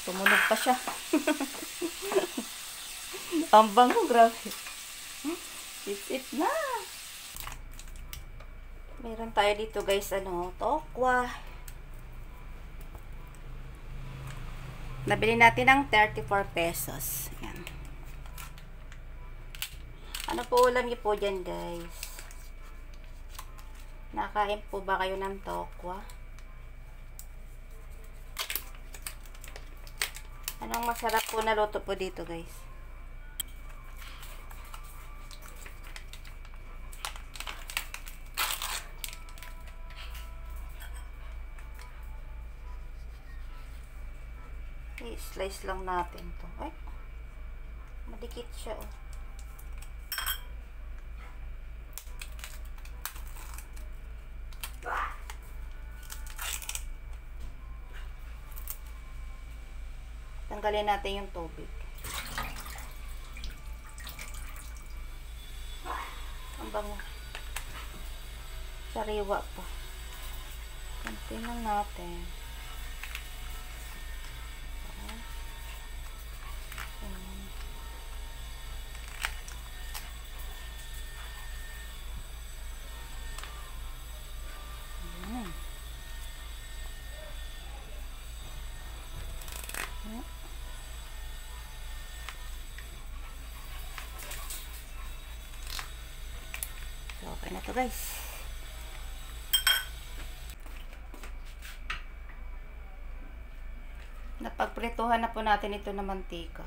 Tumunog pa siya. Ang bango, grabe. Sip-sip na. Meron tayo dito guys, tokwa. Nabili natin ng 34 pesos. Yan. Ano po ulam niyo po dyan guys? Nakain po ba kayo ng tokwa? Anong masarap po na luto po dito guys? I-slice lang natin to. Ay, madikit siya oh. Tanggalin natin yung tubig. Ang bango. Sariwa pa. Kunti lang natin. Okay na to guys. Napagprituhan na po natin ito na mantika.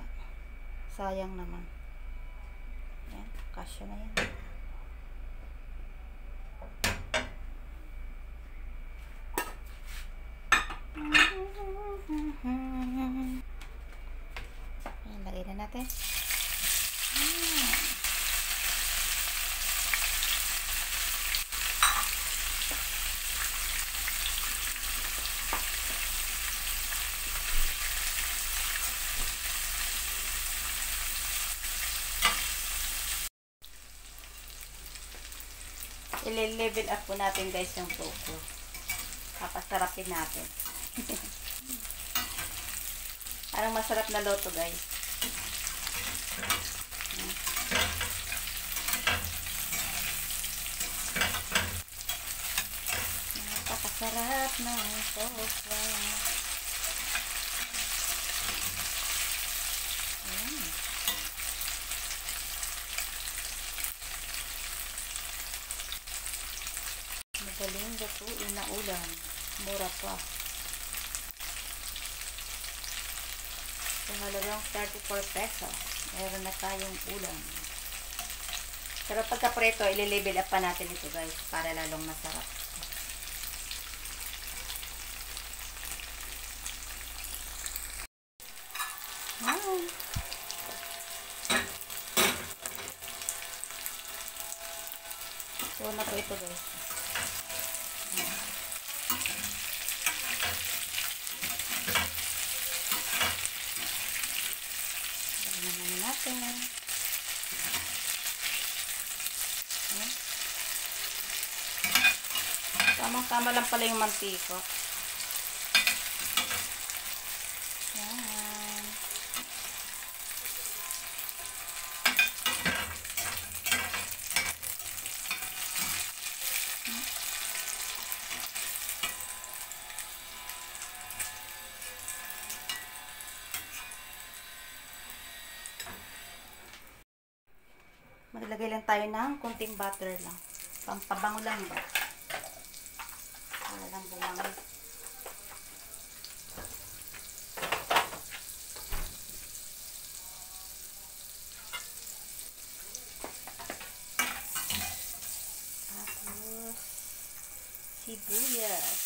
Sayang naman. Yan, kasya na yan. Yan, lagay na natin. I-level up po natin guys yung tofu. Papasarapin natin. Anong masarap na luto guys? Napakasarap na tofu. Magaling lutuin na ulam. Mura pa. Sa halagang 34 pesos, meron na tayong ulam. Pero pagka-preto, i-level up pa natin ito guys, para lalong masarap. Wow! So na po ito guys. Lagyan natin. Tamang-tama lang pala yung mantika. Yan. Maglagay lang tayo ng kunting butter lang. Pampabango lang ba? Wala lang bumango. Tapos, sibuyas.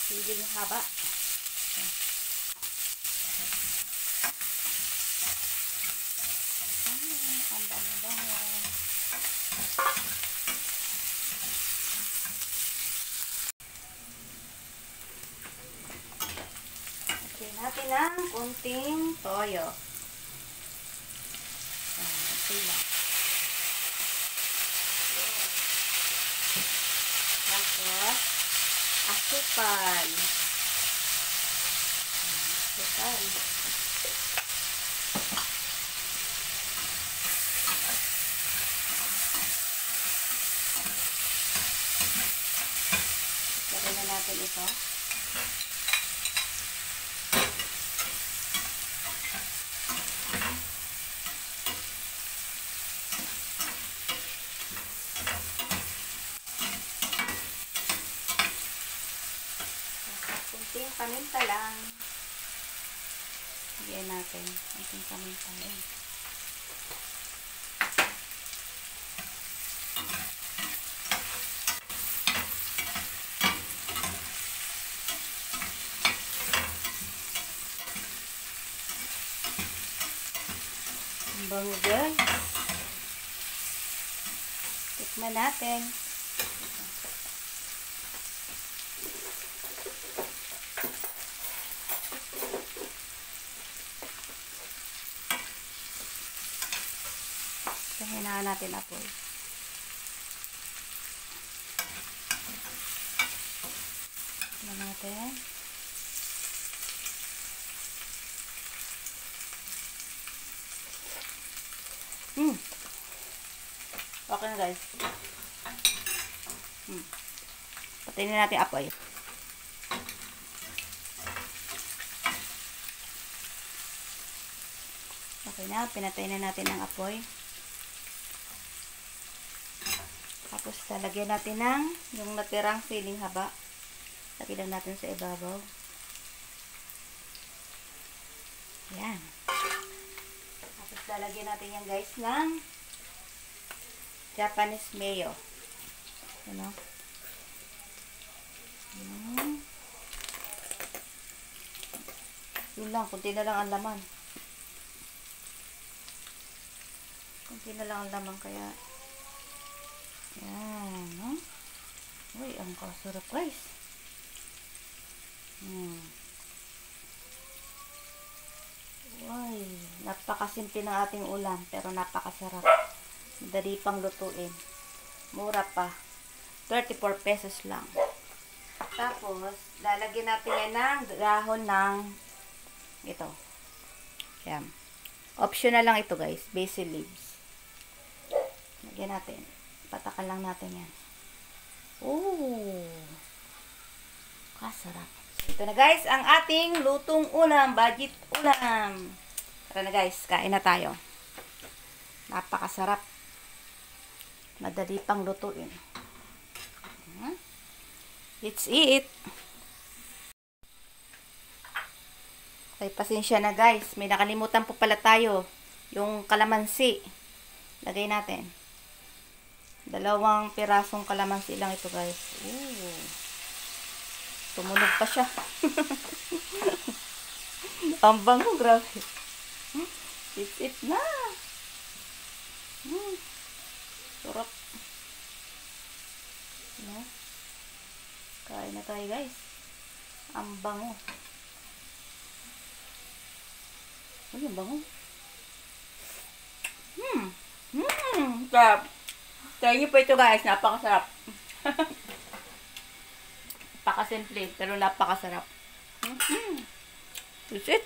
Siling haba. Ang bango-bango. Okay, natin ng kunting toyo. Okay lang. Tapos, Asukal. Asukal. Lagyan na natin ito. Kunting paminta lang. Lagyan natin. Kunting paminta lang. Ang bango guys. Tikman natin. Hinaan natin apoy. Hinaan natin. Okay na guys. Patayin na natin apoy. Okay na, pinatay na natin ang apoy. Tapos lalagyan natin ng yung natirang siling haba. Lagyan natin sa ibabaw. Yan. Tapos lalagyan natin yan guys ng Japanese mayo. Ano? Yun lang, kunti na lang ang laman. Kunti na lang ang laman kaya yan, no? Uy, ang kasarap guys. Uy, napakasimple ng ating ulam pero napakasarap. Madali pang lutuin. Mura pa. 34 pesos lang. Tapos, lalagyan natin yan ng dahon ng ito. Yan. Optional lang ito guys. Basil leaves. Lagyan natin. Patakan lang natin yan. Oh! Kasarap. So, ito na guys, ang ating lutong ulam. Budget ulam. Tara na guys, kain na tayo. Napakasarap. Madali pang lutuin. Let's eat! Okay, pasensya na guys. May nakalimutan po pala tayo. Yung kalamansi. Lagay natin. 2 pirasong kalamansi lang ito guys. Ooh. Tumunog pa siya. Ang bango, grabe. It na. Sarap. No? Kain na tayo guys. Ang bango. Uy, ang bango. Sarap. Try nyo po ito guys. Napakasarap. Napakasimple. Pero napakasarap. That's it.